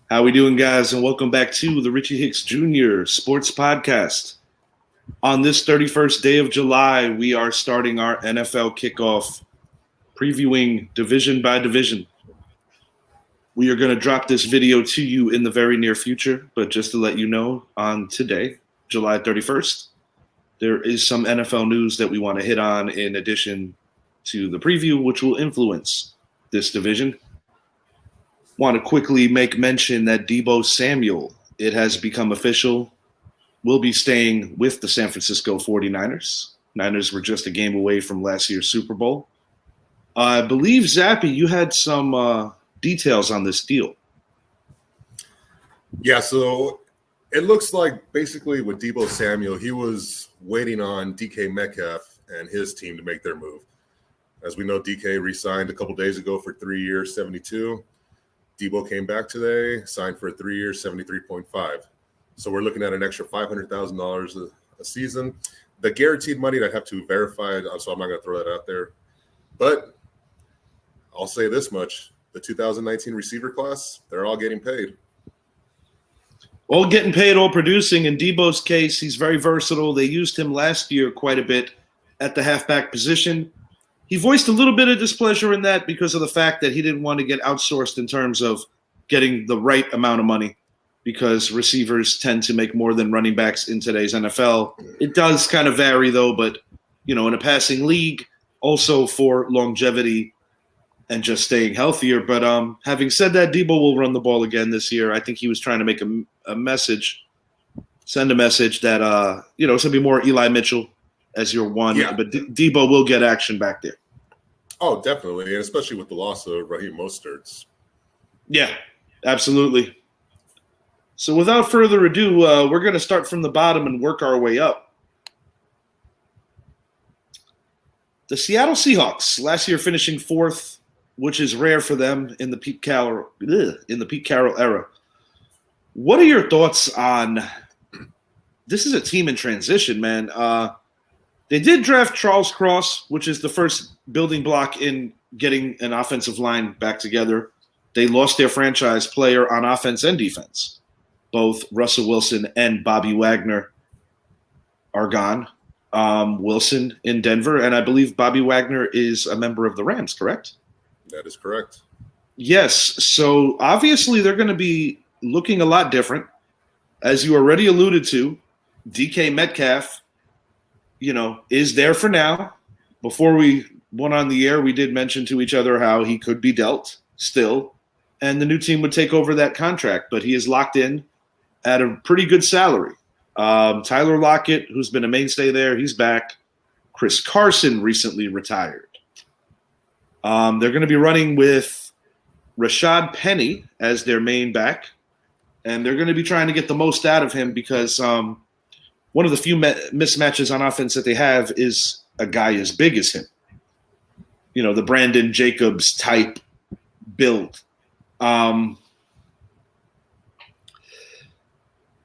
How we doing, guys? And welcome back to the Richie Hicks Jr. Sports Podcast. On this 31st day of July, we are starting our NFL kickoff, previewing division by division. We are going to drop this video to you in the very near future, but just to let you know, on today, July 31st, there is some NFL news that we want to hit on in addition to the preview, which will influence this division. Want to quickly make mention that Deebo Samuel, it has become official, will be staying with the San Francisco 49ers. Niners were just a game away from last year's Super Bowl. I believe, Zappy, you had some details on this deal. Yeah, so it looks like basically with Deebo Samuel, he was waiting on DK Metcalf and his team to make their move. As we know, DK re-signed a couple days ago for 3 years, 72. Deebo came back today, signed for a 3 year, 73.5. So we're looking at an extra $500,000 a season. The guaranteed money, I have to verify, so I'm not going to throw that out there. But I'll say this much. The 2019 receiver class, they're all getting paid. All getting paid, all producing. In Deebo's case, he's very versatile. They used him last year quite a bit at the halfback position. He voiced a little bit of displeasure in that because of the fact that he didn't want to get outsourced in terms of getting the right amount of money, because receivers tend to make more than running backs in today's NFL. It does kind of vary, though, but, you know, in a passing league, also for longevity and just staying healthier. But having said that, Deebo will run the ball again this year. I think he was trying to make a message, send a message that, it's going to be more Eli Mitchell as your one, yeah. But Deebo will get action back there. Oh, definitely, and especially with the loss of Raheem Mostert. Yeah, absolutely. So without further ado, we're going to start from the bottom and work our way up. The Seattle Seahawks, last year finishing fourth, which is rare for them in the Pete Carroll era. What are your thoughts on this? Is a team in transition, man. They did draft Charles Cross, which is the first building block in getting an offensive line back together. They lost their franchise player on offense and defense. Both Russell Wilson and Bobby Wagner are gone. Wilson in Denver, and I believe Bobby Wagner is a member of the Rams, correct? That is correct. Yes. So obviously they're going to be looking a lot different. As you already alluded to, DK Metcalf, is there for now. Before we went on the air, we did mention to each other how he could be dealt still, and the new team would take over that contract. But he is locked in at a pretty good salary. Tyler Lockett, who's been a mainstay there, he's back. Chris Carson recently retired. They're going to be running with Rashad Penny as their main back, and they're going to be trying to get the most out of him because one of the few mismatches on offense that they have is a guy as big as him. The Brandon Jacobs type build.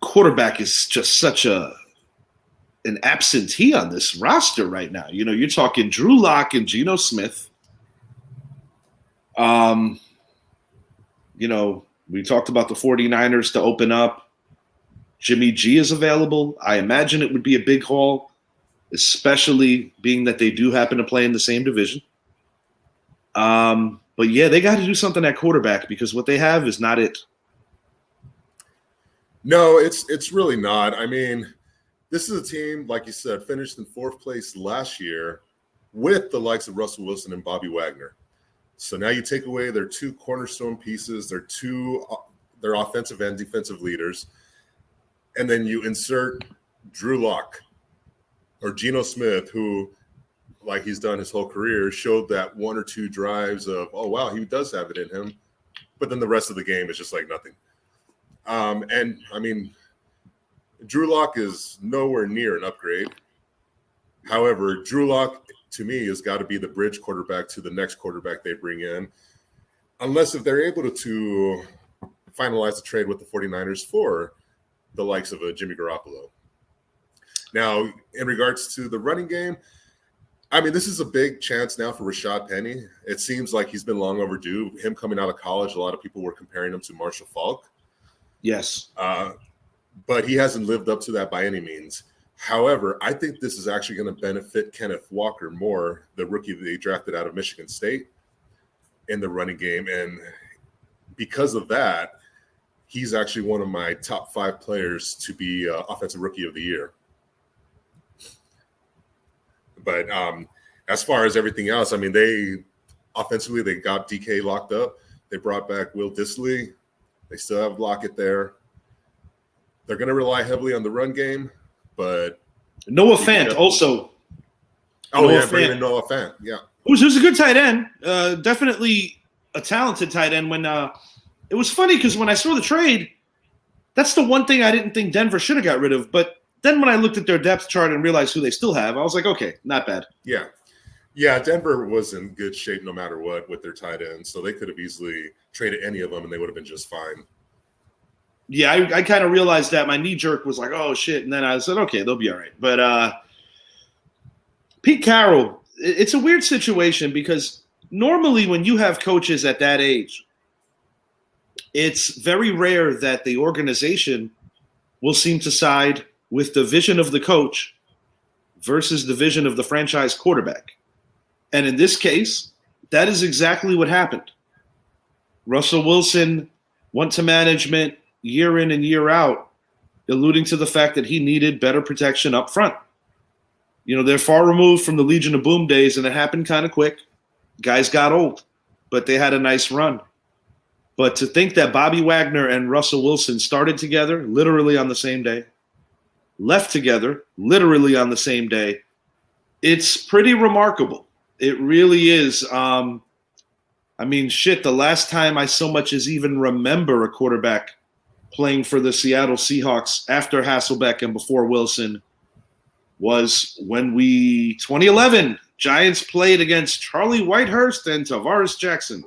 Quarterback is just such an absentee on this roster right now. You're talking Drew Lock and Geno Smith. We talked about the 49ers to open up. Jimmy G is available. I imagine it would be a big haul, especially being that they do happen to play in the same division. But yeah, they got to do something at quarterback because what they have is not it. No, it's really not. I mean, this is a team, like you said, finished in fourth place last year with the likes of Russell Wilson and Bobby Wagner. So now you take away their two cornerstone pieces, their offensive and defensive leaders, and then you insert Drew Lock or Geno Smith, who, like he's done his whole career, showed that one or two drives of, oh, wow, he does have it in him. But then the rest of the game is just like nothing. And, I mean, Drew Lock is nowhere near an upgrade. However, Drew Lock, to me, has got to be the bridge quarterback to the next quarterback they bring in. Unless if they're able to finalize the trade with the 49ers for the likes of a Jimmy Garoppolo. Now, in regards to the running game, I mean, this is a big chance now for Rashad Penny. It seems like he's been long overdue. Him coming out of college, a lot of people were comparing him to Marshall Faulk. Yes. But he hasn't lived up to that by any means. However, I think this is actually going to benefit Kenneth Walker more, the rookie that they drafted out of Michigan State, in the running game. And because of that, he's actually one of my top 5 players to be Offensive Rookie of the Year. But as far as everything else, I mean, they got DK locked up. They brought back Will Dissly. They still have Lockett there. They're going to rely heavily on the run game, but Noah Fant also. Bringing in Noah Fant, yeah. Who's a good tight end, definitely a talented tight end. When it was funny because when I saw the trade, that's the one thing I didn't think Denver should have got rid of. But then when I looked at their depth chart and realized who they still have, I was like, okay, not bad. Yeah, Denver was in good shape no matter what with their tight ends, so they could have easily traded any of them and they would have been just fine. Yeah, I kind of realized that. My knee jerk was like, oh, shit. And then I said, okay, they'll be all right. But Pete Carroll, it's a weird situation because normally when you have coaches at that age, it's very rare that the organization will seem to side with the vision of the coach versus the vision of the franchise quarterback. And in this case, that is exactly what happened. Russell Wilson went to management year in and year out, alluding to the fact that he needed better protection up front. You know, they're far removed from the Legion of Boom days, and it happened kind of quick. Guys got old, but they had a nice run. But to think that Bobby Wagner and Russell Wilson started together literally on the same day, left together literally on the same day, it's pretty remarkable. It really is. I mean, shit, the last time I so much as even remember a quarterback playing for the Seattle Seahawks after Hasselbeck and before Wilson was when 2011, Giants played against Charlie Whitehurst and Tavares Jackson.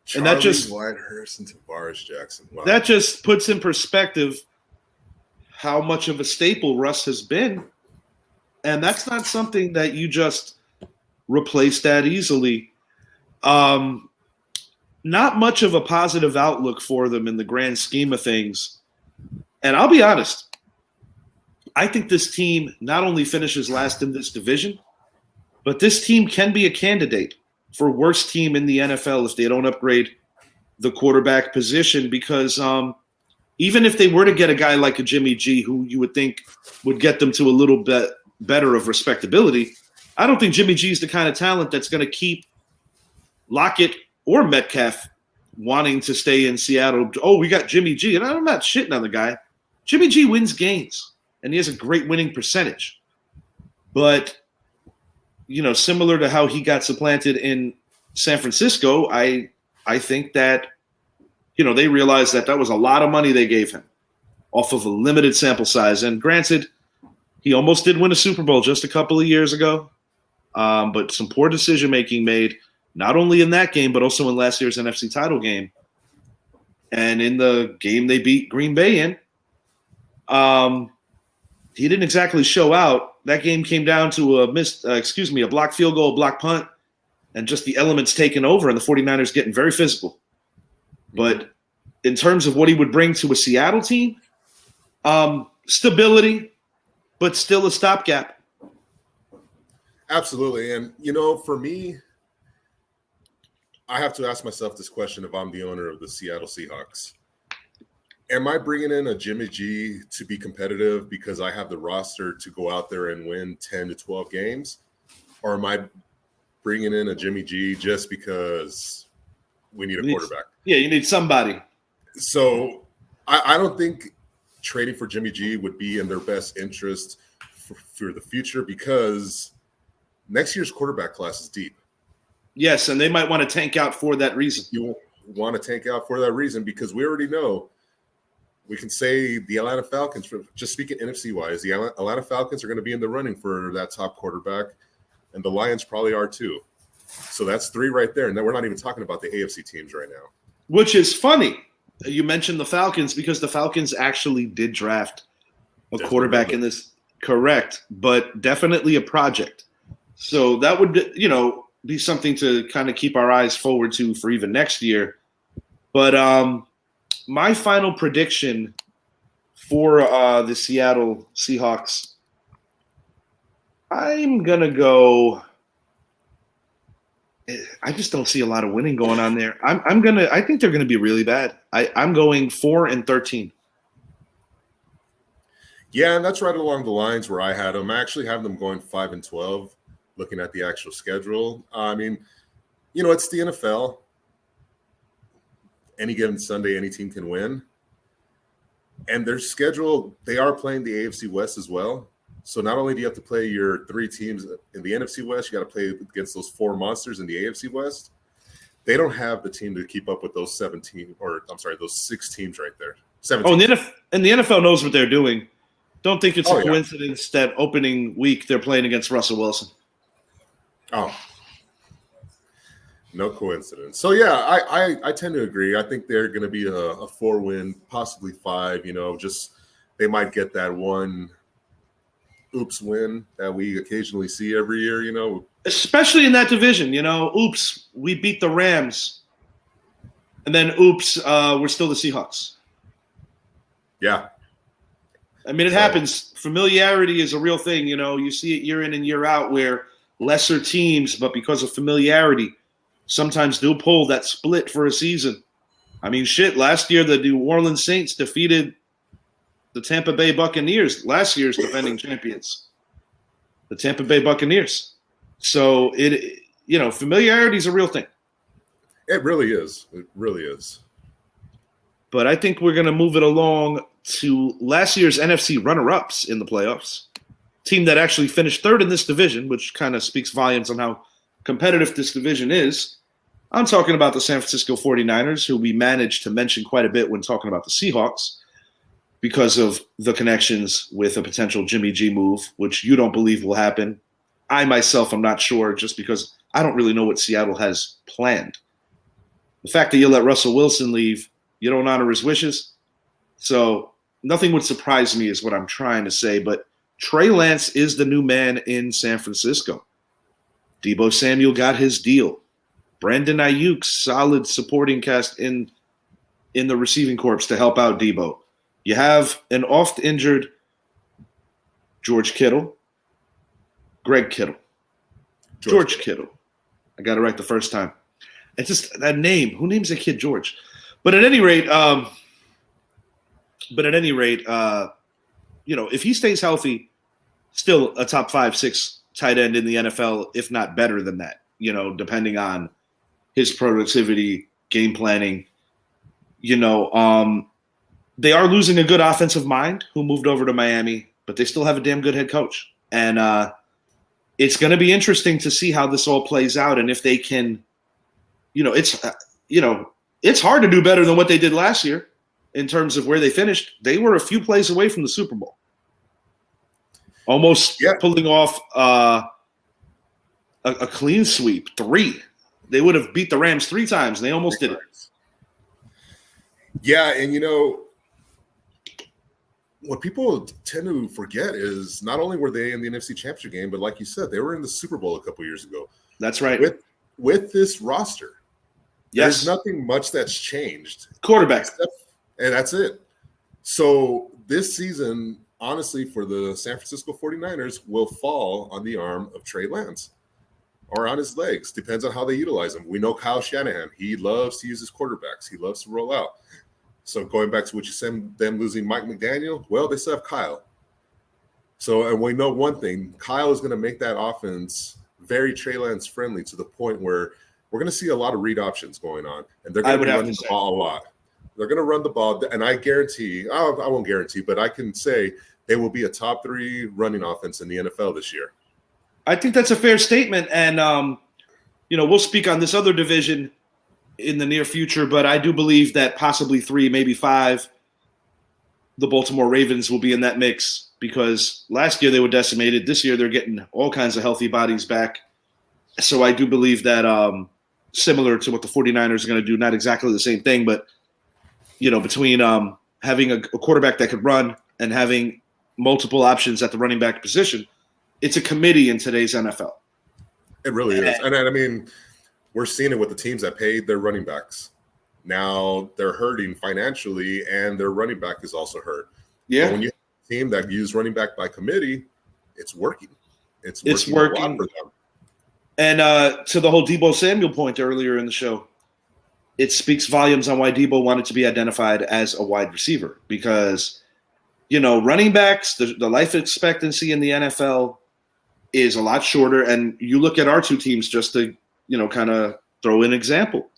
Whitehurst and Tavares Jackson. Wow. That just puts in perspective how much of a staple Russ has been. And that's not something that you just replace that easily. Not much of a positive outlook for them in the grand scheme of things. And I'll be honest, I think this team not only finishes last in this division, but this team can be a candidate for worst team in the NFL if they don't upgrade the quarterback position, because even if they were to get a guy like a Jimmy G, who you would think would get them to a little bit better of respectability, I don't think Jimmy G is the kind of talent that's going to keep Lockett or Metcalf wanting to stay in Seattle. Oh, we got Jimmy G. And I'm not shitting on the guy. Jimmy G wins games, and he has a great winning percentage. But, you know, similar to how he got supplanted in San Francisco, I think that, you know, they realized that was a lot of money they gave him off of a limited sample size. And granted, he almost did win a Super Bowl just a couple of years ago, but some poor decision-making made, not only in that game, but also in last year's NFC title game. And in the game they beat Green Bay in, he didn't exactly show out. That game came down to a blocked field goal, blocked punt, and just the elements taking over, and the 49ers getting very physical. But in terms of what he would bring to a Seattle team, stability, but still a stopgap. Absolutely. And, you know, for me, I have to ask myself this question if I'm the owner of the Seattle Seahawks. Am I bringing in a Jimmy G to be competitive because I have the roster to go out there and win 10 to 12 games? Or am I bringing in a Jimmy G just because we need a quarterback? Yeah, you need somebody. So I don't think trading for Jimmy G would be in their best interest for the future, because next year's quarterback class is deep. Yes, and they might want to tank out for that reason. You want to tank out for that reason because we already know. We can say the Atlanta Falcons, just speaking NFC-wise, the Atlanta Falcons are going to be in the running for that top quarterback, and the Lions probably are too. So that's 3 right there, and then we're not even talking about the AFC teams right now. Which is funny. You mentioned the Falcons because the Falcons actually did draft a quarterback in this. Correct, but definitely a project. So that would, you know, be something to kind of keep our eyes forward to for even next year. But my final prediction for the Seattle Seahawks, I'm going to go – I just don't see a lot of winning going on there. I think they're going to be really bad. I'm going 4-13. Yeah, and that's right along the lines where I had them. I actually have them going 5-12, looking at the actual schedule. I mean, it's the NFL. Any given Sunday, any team can win. And their schedule, they are playing the AFC West as well. So not only do you have to play your 3 teams in the NFC West, you got to play against those 4 monsters in the AFC West. They don't have the team to keep up with those 6 teams right there. 17. And the NFL knows what they're doing. Don't think it's a coincidence that opening week they're playing against Russell Wilson. Oh, no coincidence. So, yeah, I tend to agree. I think they're going to be a 4-win, possibly 5. Just they might get that one oops win that we occasionally see every year, Especially in that division, oops, we beat the Rams. And then oops, we're still the Seahawks. Yeah. I mean, it happens. Familiarity is a real thing, You see it year in and year out where lesser teams, but because of familiarity, sometimes do pull that split for a season. I mean, last year the New Orleans Saints defeated the Tampa Bay Buccaneers, last year's defending champions, the Tampa Bay Buccaneers. So familiarity is a real thing. It really is. It really is. But I think we're going to move it along to last year's NFC runner-ups in the playoffs. Team that actually finished 3rd in this division, which kind of speaks volumes on how competitive this division is. I'm talking about the San Francisco 49ers, who we managed to mention quite a bit when talking about the Seahawks, because of the connections with a potential Jimmy G move, which you don't believe will happen. I myself am not sure, just because I don't really know what Seattle has planned. The fact that you let Russell Wilson leave, you don't honor his wishes. So nothing would surprise me is what I'm trying to say. But Trey Lance is the new man in San Francisco. Deebo Samuel got his deal. Brandon Ayuk, solid supporting cast in the receiving corps to help out Deebo. You have an oft-injured George Kittle. Greg Kittle. George Kittle. I got it right the first time. It's just that name. Who names a kid George? But at any rate, if he stays healthy, still a top 5-6 tight end in the NFL, if not better than that, depending on his productivity, game planning, they are losing a good offensive mind who moved over to Miami, but they still have a damn good head coach. And it's going to be interesting to see how this all plays out. And if they can, it's hard to do better than what they did last year in terms of where they finished. They were a few plays away from the Super Bowl. Almost pulling off a clean sweep, 3. They would have beat the Rams 3 times, and they almost did it. Yeah, and what people tend to forget is not only were they in the NFC Championship game, but like you said, they were in the Super Bowl a couple years ago. That's right. With this roster. Yes. There's nothing much that's changed. Quarterback. And that's it. So this season, honestly, for the San Francisco 49ers will fall on the arm of Trey Lance or on his legs. Depends on how they utilize him. We know Kyle Shanahan. He loves to use his quarterbacks. He loves to roll out. So going back to what you said, them losing Mike McDaniel, well, they still have Kyle. So, and we know one thing, Kyle is going to make that offense very Trey Lance friendly to the point where we're going to see a lot of read options going on. And they're going to be running the ball a lot. They're going to run the ball. And I guarantee, I won't guarantee, but I can say they will be a top 3 running offense in the NFL this year. I think that's a fair statement. And, we'll speak on this other division in the near future, but I do believe that possibly 3, maybe 5, the Baltimore Ravens will be in that mix because last year they were decimated. This year they're getting all kinds of healthy bodies back. So I do believe that similar to what the 49ers are going to do, not exactly the same thing, but, between having a quarterback that could run and having multiple options at the running back position, it's a committee in today's NFL. It really is. And I mean, we're seeing it with the teams that paid their running backs. Now they're hurting financially, and their running back is also hurt. Yeah. But when you have a team that use running back by committee, it's working. It's working a lot for them. And to the whole Deebo Samuel point earlier in the show, it speaks volumes on why Deebo wanted to be identified as a wide receiver because, running backs, the life expectancy in the NFL is a lot shorter. And you look at our two teams just to, kind of throw an example.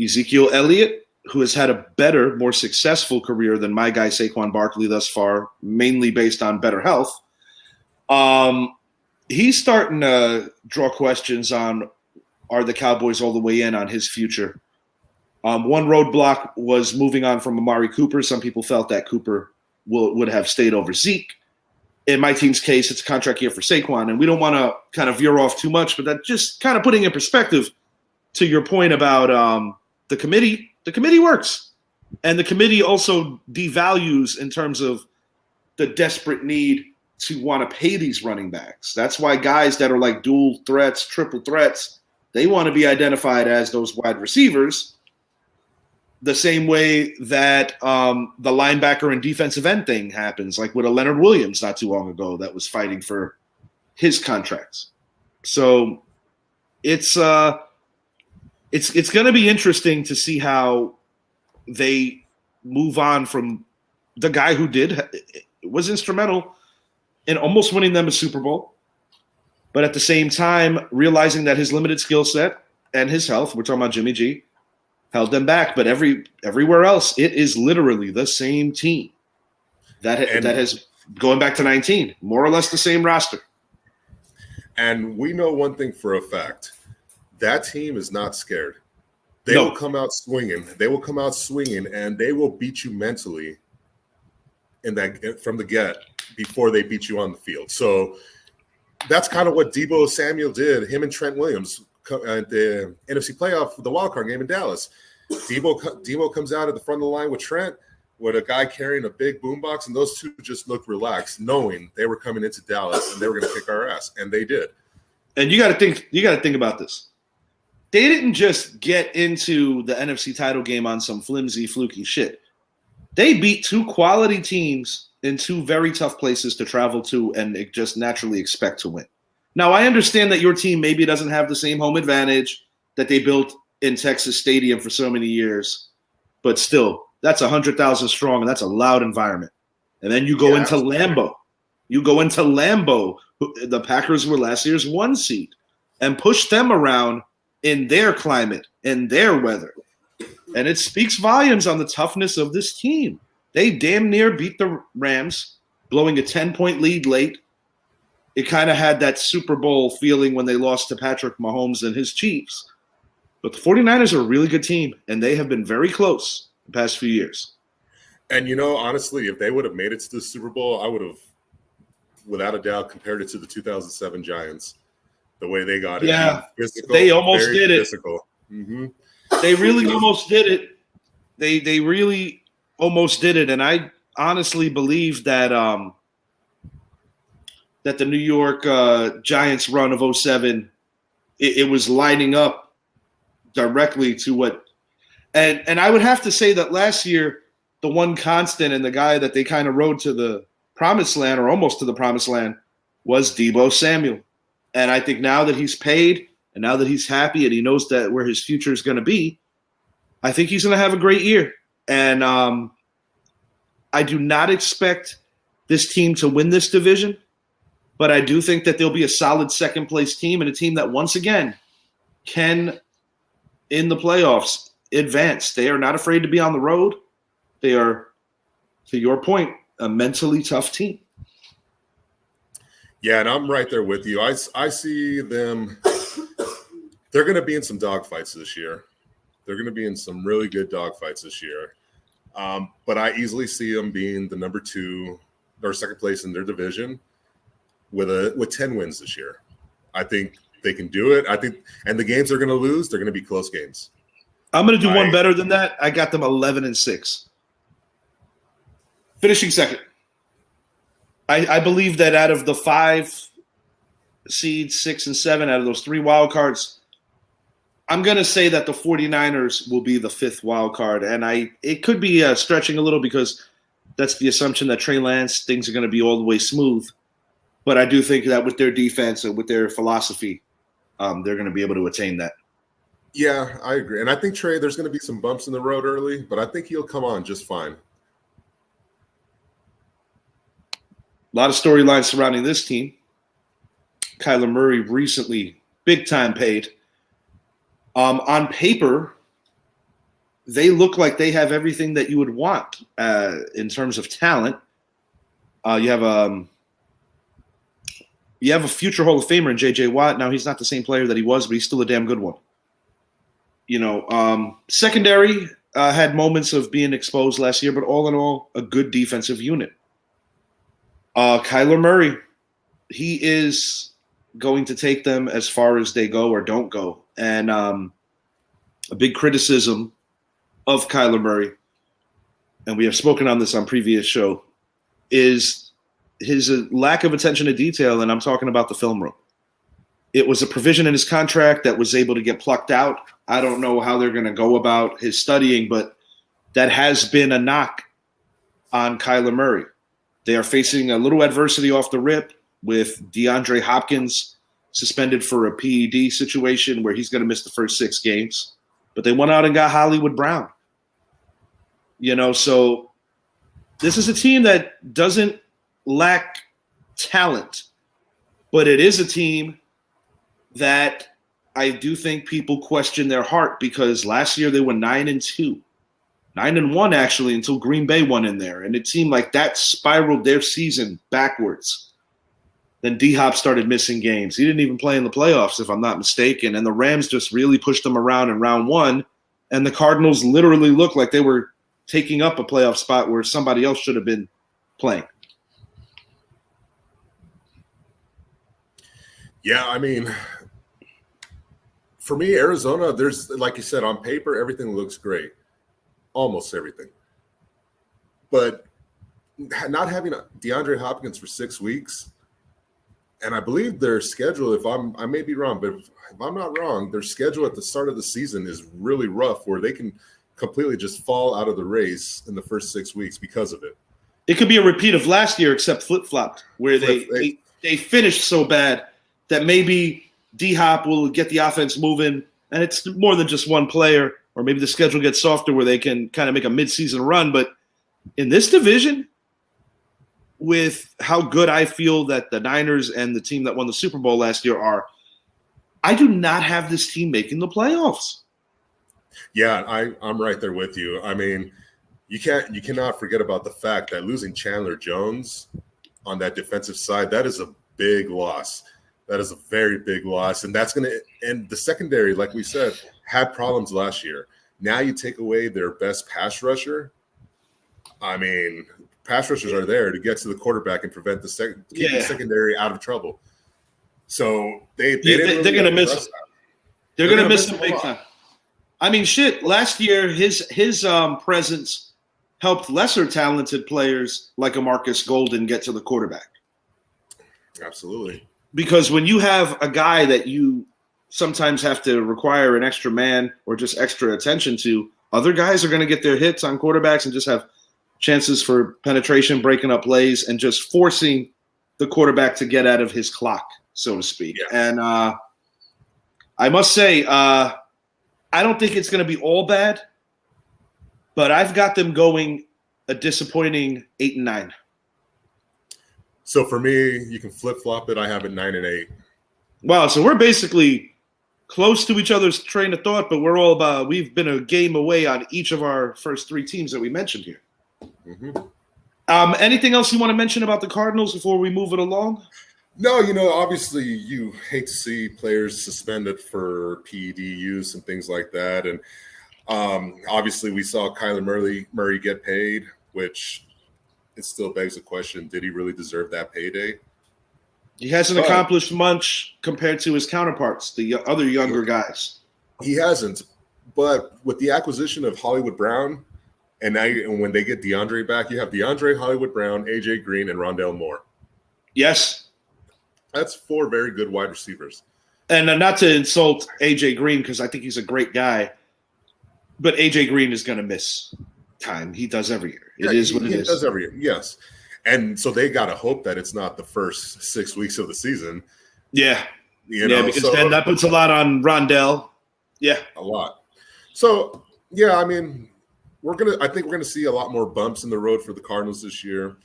Ezekiel Elliott, who has had a better, more successful career than my guy Saquon Barkley thus far, mainly based on better health. He's starting to draw questions on, are the Cowboys all the way in on his future? One roadblock was moving on from Amari Cooper. Some people felt that Cooper would have stayed over Zeke. In my team's case, it's a contract year for Saquon, and we don't want to kind of veer off too much, but that just kind of putting in perspective to your point about the committee. The committee works, and the committee also devalues in terms of the desperate need to want to pay these running backs. That's why guys that are like dual threats, triple threats, they want to be identified as those wide receivers the same way that the linebacker and defensive end thing happens, like with a Leonard Williams not too long ago that was fighting for his contracts. So it's going to be interesting to see how they move on from the guy who was instrumental in almost winning them a Super Bowl, but at the same time realizing that his limited skill set and his health, we're talking about Jimmy G, held them back. But everywhere else, it is literally the same team that has, going back to 19, more or less the same roster. And we know one thing for a fact. That team is not scared. They will come out swinging. They will come out swinging, and they will beat you mentally from the get before they beat you on the field. So that's kind of what Deebo Samuel did, him and Trent Williams at the NFC playoff, the wild card game in Dallas. Deebo comes out at the front of the line with Trent, with a guy carrying a big boombox, and those two just looked relaxed, knowing they were coming into Dallas and they were going to kick our ass, and they did. And you got to think about this. They didn't just get into the NFC title game on some flimsy, fluky shit. They beat two quality teams in two very tough places to travel to and just naturally expect to win. Now, I understand that your team maybe doesn't have the same home advantage that they built in Texas Stadium for so many years, but still, that's 100,000 strong, and that's a loud environment. And then you go into Lambeau. You go into Lambeau. The Packers were last year's 1 seed, and push them around in their climate, in their weather. And it speaks volumes on the toughness of this team. They damn near beat the Rams, blowing a 10-point lead late. It kind of had that Super Bowl feeling when they lost to Patrick Mahomes and his Chiefs. But the 49ers are a really good team, and they have been very close the past few years. And, honestly, if they would have made it to the Super Bowl, I would have, without a doubt, compared it to the 2007 Giants, the way they got it. Yeah, physical, they almost did it. Mm-hmm. They really almost did it. They really almost did it, and I honestly believe that that the New York Giants run of 2007, it was lining up directly to what – and I would have to say that last year, the one constant and the guy that they kind of rode to the promised land or almost to the promised land was Deebo Samuel. And I think now that he's paid and now that he's happy and he knows that where his future is going to be, I think he's going to have a great year. And I do not expect this team to win this division, but I do think that they'll be a solid second-place team and a team that, once again, can, in the playoffs, advance. They are not afraid to be on the road. They are, to your point, a mentally tough team. Yeah, and I'm right there with you. I see them – they're going to be in some dogfights this year. They're going to be in some really good dogfights this year. But I easily see them being the number 2 or second place in their division with 10 wins this year. I think they can do it. I think – and the games they're going to lose, they're going to be close games. I'm going to do one better than that. I got them 11-6. Finishing second. I believe that out of the 5 seeds, 6 and 7, out of those 3 wild cards, I'm going to say that the 49ers will be the fifth wild card. And it could be stretching a little because that's the assumption that Trey Lance, things are going to be all the way smooth. But I do think that with their defense and with their philosophy, they're going to be able to attain that. Yeah, I agree. And I think Trey, there's going to be some bumps in the road early, but I think he'll come on just fine. A lot of storylines surrounding this team. Kyler Murray recently big time paid. On paper, they look like they have everything that you would want in terms of talent. You have a future Hall of Famer in J.J. Watt. Now, he's not the same player that he was, but he's still a damn good one. Secondary had moments of being exposed last year, but all in all, a good defensive unit. Kyler Murray, he is going to take them as far as they go or don't go. And a big criticism of Kyler Murray, and we have spoken on this on previous show, is his lack of attention to detail, and I'm talking about the film room. It was a provision in his contract that was able to get plucked out. I don't know how they're going to go about his studying, but that has been a knock on Kyler Murray. They are facing a little adversity off the rip with DeAndre Hopkins suspended for a PED situation where he's going to miss the first 6 games. But they went out and got Hollywood Brown. So this is a team that doesn't lack talent, but it is a team that I do think people question their heart because last year they were 9-2, 9-1 actually until Green Bay won in there. And it seemed like that spiraled their season backwards. Then D-Hop started missing games. He didn't even play in the playoffs, if I'm not mistaken. And the Rams just really pushed them around in round 1. And the Cardinals literally looked like they were taking up a playoff spot where somebody else should have been playing. Yeah, I mean, for me, Arizona, there's, like you said, on paper, everything looks great. Almost everything. But not having DeAndre Hopkins for 6 weeks, and I believe their schedule, I may be wrong, but if I'm not wrong, their schedule at the start of the season is really rough where they can completely just fall out of the race in the first 6 weeks because of it. It could be a repeat of last year except flip-flopped where they finished so bad that maybe D-Hop will get the offense moving, and it's more than just one player, or maybe the schedule gets softer where they can kind of make a mid-season run. But in this division, with how good I feel that the Niners and the team that won the Super Bowl last year are, I do not have this team making the playoffs. Yeah, I'm right there with you. I mean, you cannot forget about the fact that losing Chandler Jones on that defensive side, that is a big loss. That is a very big loss. And that's going to – and the secondary, like we said, had problems last year. Now you take away their best pass rusher. I mean, pass rushers are there to get to the quarterback and prevent the secondary out of trouble. So they're going to miss him. They're going to miss him big time. I mean, shit, last year his presence helped lesser talented players like a Marcus Golden get to the quarterback. Absolutely. Because when you have a guy that you sometimes have to require an extra man or just extra attention to, other guys are going to get their hits on quarterbacks and just have chances for penetration, breaking up plays, and just forcing the quarterback to get out of his clock, so to speak. Yeah. And I must say, I don't think it's going to be all bad, but I've got them going a disappointing 8-9. So for me, you can flip-flop it. I have it 9-8. Wow, so we're basically close to each other's train of thought, but we've been a game away on each of our first 3 teams that we mentioned here. Mm-hmm. Anything else you want to mention about the Cardinals before we move it along? No, obviously you hate to see players suspended for PED use and things like that. And obviously we saw Kyler Murray get paid, which it still begs the question, did he really deserve that payday? He hasn't accomplished much compared to his counterparts, the other younger guys. He hasn't. But with the acquisition of Hollywood Brown, and when they get DeAndre back, you have DeAndre, Hollywood Brown, AJ Green, and Rondale Moore. Yes. That's 4 very good wide receivers. And not to insult AJ Green, because I think he's a great guy, but AJ Green is going to miss time. He does every year. It is what it is. He does every year, yes. And so they got to hope that it's not the first 6 weeks of the season. Yeah. Because so, then that puts a lot on Rondell. Yeah. A lot. So, yeah, I mean, I think we're gonna see a lot more bumps in the road for the Cardinals this year.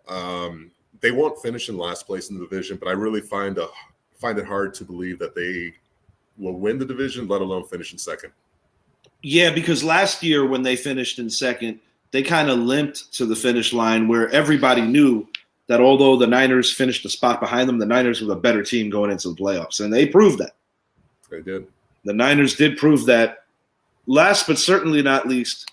They won't finish in last place in the division, but I really find it hard to believe that they will win the division, let alone finish in second. Yeah, because last year when they finished in second, they kind of limped to the finish line where everybody knew that although the Niners finished a spot behind them, the Niners were the better team going into the playoffs, and they proved that. They did. The Niners did prove that. Last but certainly not least,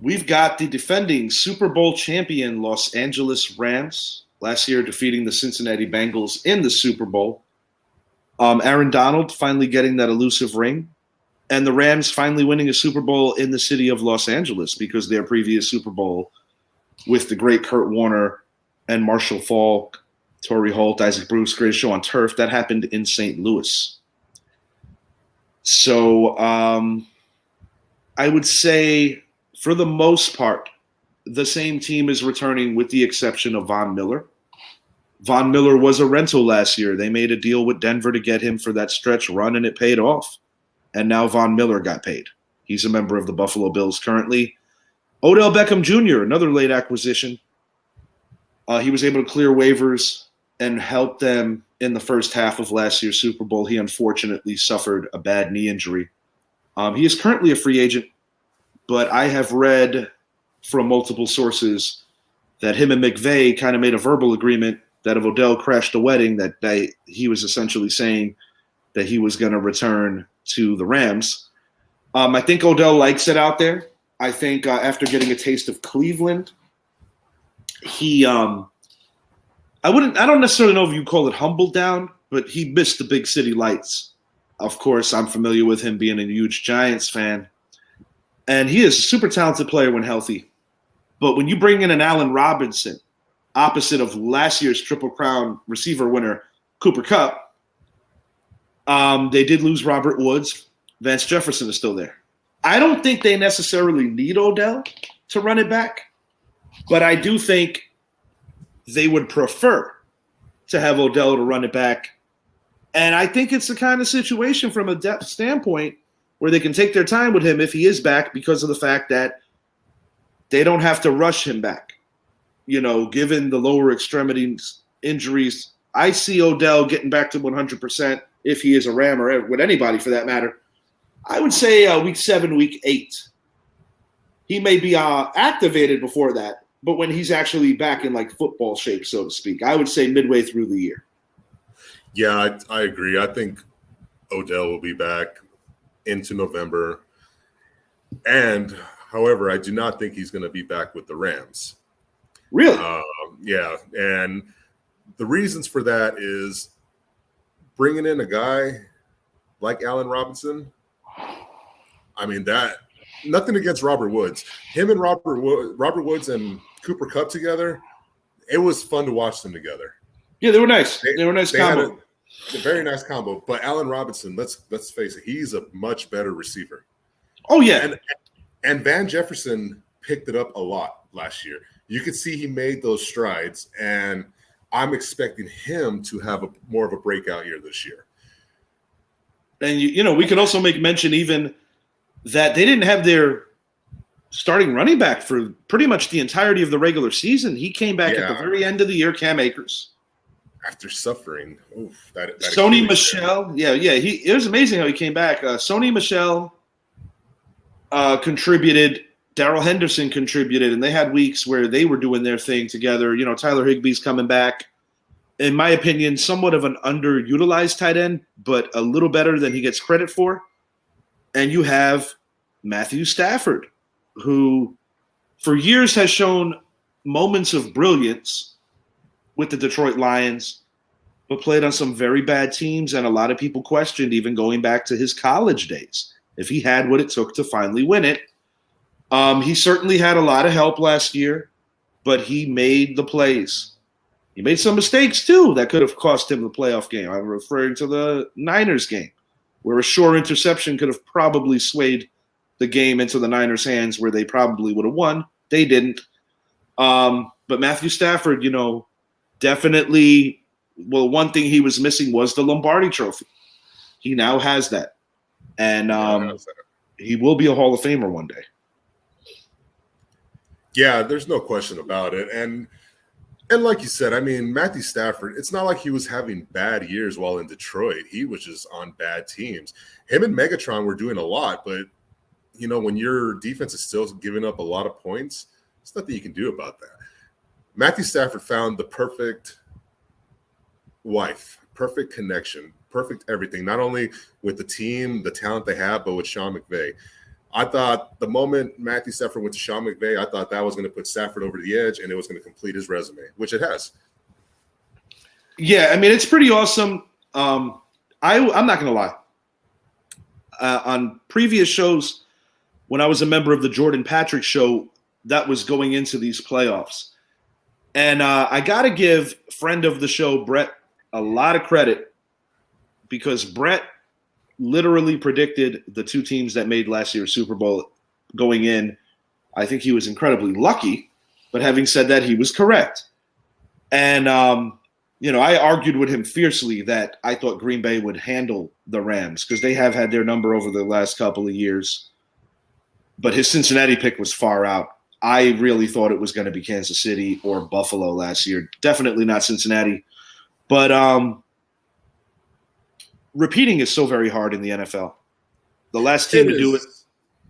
we've got the defending Super Bowl champion Los Angeles Rams, last year defeating the Cincinnati Bengals in the Super Bowl. Aaron Donald finally getting that elusive ring, and the Rams finally winning a Super Bowl in the city of Los Angeles, because their previous Super Bowl with the great Kurt Warner and Marshall Faulk, Torrey Holt, Isaac Bruce, greatest show on turf, that happened in St. Louis. So I would say, for the most part, the same team is returning with the exception of Von Miller. Von Miller was a rental last year. They made a deal with Denver to get him for that stretch run, and it paid off. And now Von Miller got paid. He's a member of the Buffalo Bills currently. Odell Beckham Jr., another late acquisition. He was able to clear waivers and help them in the first half of last year's Super Bowl. He unfortunately suffered a bad knee injury. He is currently a free agent, but I have read from multiple sources that him and McVay kind of made a verbal agreement that if Odell crashed a wedding, that he was essentially saying that he was going to return to the Rams. I think Odell likes it out there. I think after getting a taste of Cleveland, he I don't necessarily know if you call it humbled down, but he missed the big city lights. Of course, I'm familiar with him being a huge Giants fan. And he is a super talented player when healthy. But when you bring in an Allen Robinson, opposite of last year's Triple Crown receiver winner, Cooper Kupp, they did lose Robert Woods. Vance Jefferson is still there. I don't think they necessarily need Odell to run it back, but I do think they would prefer to have Odell to run it back. And I think it's the kind of situation from a depth standpoint where they can take their time with him if he is back, because of the fact that they don't have to rush him back. Given the lower extremities injuries, I see Odell getting back to 100% if he is a Ram, or with anybody for that matter. I would say week 7, week 8. He may be activated before that, but when he's actually back in like football shape, so to speak, I would say midway through the year. Yeah, I agree. I think Odell will be back into November. And, however, I do not think he's going to be back with the Rams. Really? Yeah. And the reasons for that is bringing in a guy like Allen Robinson. I mean, that nothing against Robert Woods. Him and Robert Woods and Cooper Kupp together, it was fun to watch them together. Yeah, they were nice. They were a nice combo. A very nice combo. But Allen Robinson, let's face it, he's a much better receiver. Oh, yeah. And Van Jefferson picked it up a lot last year. You could see he made those strides, and I'm expecting him to have more of a breakout year this year. And, we could also make mention even that they didn't have their starting running back for pretty much the entirety of the regular season. He came back at the very end of the year, Cam Akers. After suffering. That Sony Michel. Yeah. It was amazing how he came back. Sony Michel contributed. Darrell Henderson contributed, and they had weeks where they were doing their thing together. Tyler Higbee's coming back. In my opinion, somewhat of an underutilized tight end, but a little better than he gets credit for. And you have Matthew Stafford, who for years has shown moments of brilliance with the Detroit Lions, but played on some very bad teams, and a lot of people questioned, even going back to his college days, if he had what it took to finally win it. He certainly had a lot of help last year, but he made the plays. He made some mistakes, too, that could have cost him the playoff game. I'm referring to the Niners game, where a sure interception could have probably swayed the game into the Niners' hands where they probably would have won. They didn't. But Matthew Stafford, definitely, well, one thing he was missing was the Lombardi Trophy. He now has that. And he will be a Hall of Famer one day. Yeah, there's no question about it. And like you said, I mean, Matthew Stafford, it's not like he was having bad years while in Detroit. He was just on bad teams. Him and Megatron were doing a lot, but, when your defense is still giving up a lot of points, there's nothing you can do about that. Matthew Stafford found the perfect wife, perfect connection, perfect everything, not only with the team, the talent they have, but with Sean McVay. I thought the moment Matthew Stafford went to Sean McVay, I thought that was going to put Stafford over the edge and it was going to complete his resume, which it has. Yeah, I mean, it's pretty awesome. I'm not going to lie. On previous shows, when I was a member of the Jordan Patrick Show, that was going into these playoffs. And I got to give friend of the show, Brett, a lot of credit because Brett literally predicted the two teams that made last year's Super Bowl going in. I think he was incredibly lucky, but having said that, he was correct. And, I argued with him fiercely that I thought Green Bay would handle the Rams because they have had their number over the last couple of years. But his Cincinnati pick was far out. I really thought it was going to be Kansas City or Buffalo last year. Definitely not Cincinnati. But repeating is so very hard in the NFL. The last team to do it,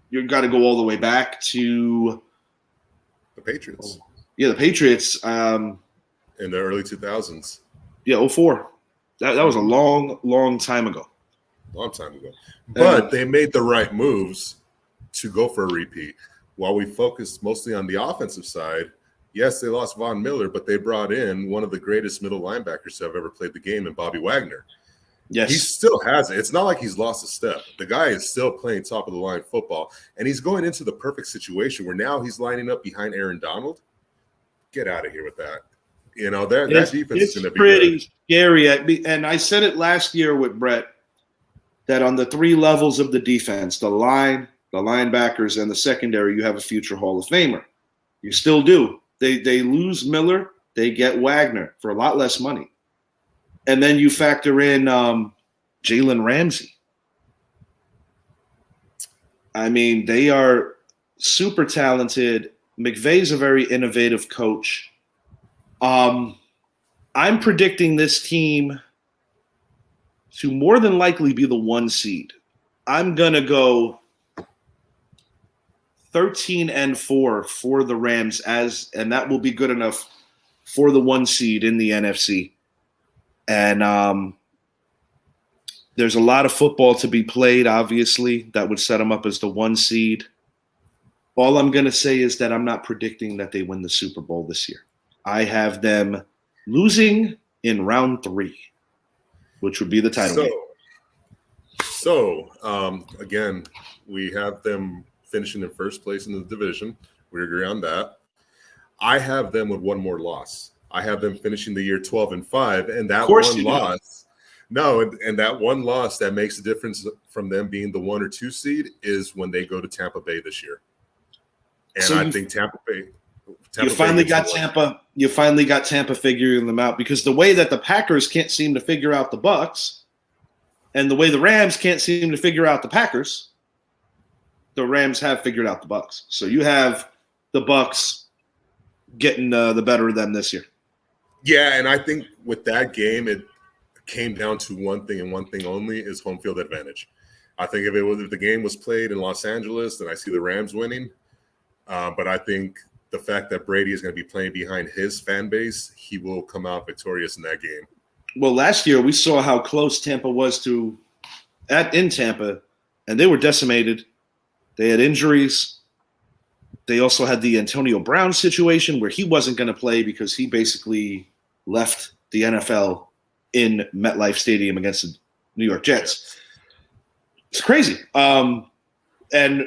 you've got to go all the way back to the Patriots. Yeah, the Patriots. In the early 2000s. Yeah, 2004. That was a long, long time ago. Long time ago. But they made the right moves to go for a repeat. While we focused mostly on the offensive side, yes, they lost Von Miller, but they brought in one of the greatest middle linebackers to have ever played the game in Bobby Wagner. Yes. He still has it. It's not like he's lost a step. The guy is still playing top-of-the-line football, and he's going into the perfect situation where now he's lining up behind Aaron Donald. Get out of here with that. That defense is going to be pretty scary. And I said it last year with Brett that on the three levels of the defense, the line, the linebackers, and the secondary, you have a future Hall of Famer. You still do. They lose Miller, they get Wagner for a lot less money. And then you factor in Jalen Ramsey. I mean, they are super talented. McVay's a very innovative coach. I'm predicting this team to more than likely be the 1 seed. I'm going to go 13-4 for the Rams and that will be good enough for the 1 seed in the NFC. And there's a lot of football to be played, obviously, that would set them up as the 1 seed. All I'm going to say is that I'm not predicting that they win the Super Bowl this year. I have them losing in round 3, which would be the title game. So, again, we have them finishing in first place in the division. We agree on that. I have them with one more loss. I have them finishing the year 12-5, and that one loss. No, and that one loss that makes a difference from them being the 1 or 2 seed is when they go to Tampa Bay this year. And so I think Tampa Bay. You finally got Tampa. You finally got Tampa figuring them out because the way that the Packers can't seem to figure out the Bucs, and the way the Rams can't seem to figure out the Packers, the Rams have figured out the Bucs. So you have the Bucs getting the better of them this year. Yeah, and I think with that game, it came down to one thing and one thing only is home field advantage. I think if the game was played in Los Angeles, then I see the Rams winning. But I think the fact that Brady is going to be playing behind his fan base, he will come out victorious in that game. Well, last year we saw how close Tampa was in Tampa, and they were decimated. They had injuries. They also had the Antonio Brown situation where he wasn't going to play because he basically left the NFL in MetLife Stadium against the New York Jets. It's crazy. And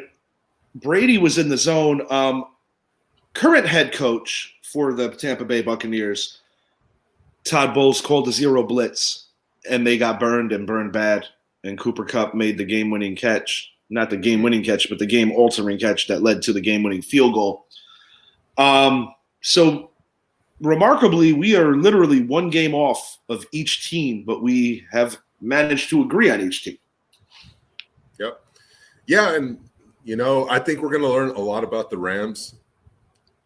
Brady was in the zone. Current head coach for the Tampa Bay Buccaneers Todd Bowles called a zero blitz, and they got burned and burned bad. And Cooper Kupp made the game-winning catch. Not the game-winning catch, but the game-altering catch that led to the game-winning field goal. So remarkably, we are literally one game off of each team, but we have managed to agree on each team. Yep. Yeah, and, I think we're going to learn a lot about the Rams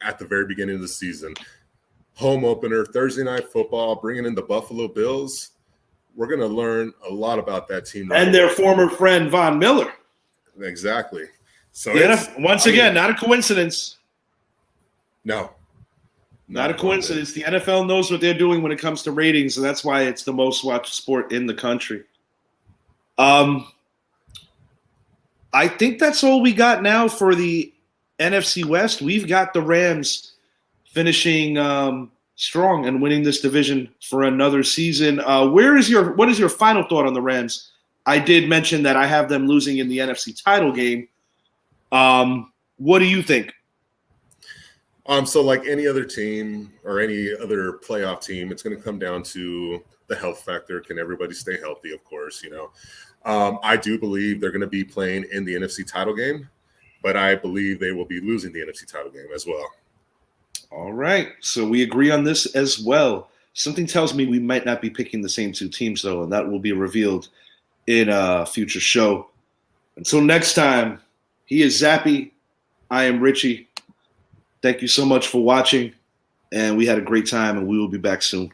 at the very beginning of the season. Home opener, Thursday Night Football, bringing in the Buffalo Bills. We're going to learn a lot about that team. And their former friend, Von Miller. Exactly. So once again, not a coincidence. No. Not a coincidence. The NFL knows what they're doing when it comes to ratings, and that's why it's the most watched sport in the country. I think that's all we got now for the NFC West. We've got the Rams finishing strong and winning this division for another season. What is your final thought on the Rams? I did mention that I have them losing in the NFC title game. What do you think? So like any other team or any other playoff team, it's going to come down to the health factor. Can everybody stay healthy? Of course, I do believe they're going to be playing in the NFC title game, but I believe they will be losing the NFC title game as well. All right. So we agree on this as well. Something tells me we might not be picking the same two teams, though, and that will be revealed in a future show. Until next time, he is Zappy. I am Richie. Thank you so much for watching, and we had a great time, and we will be back soon.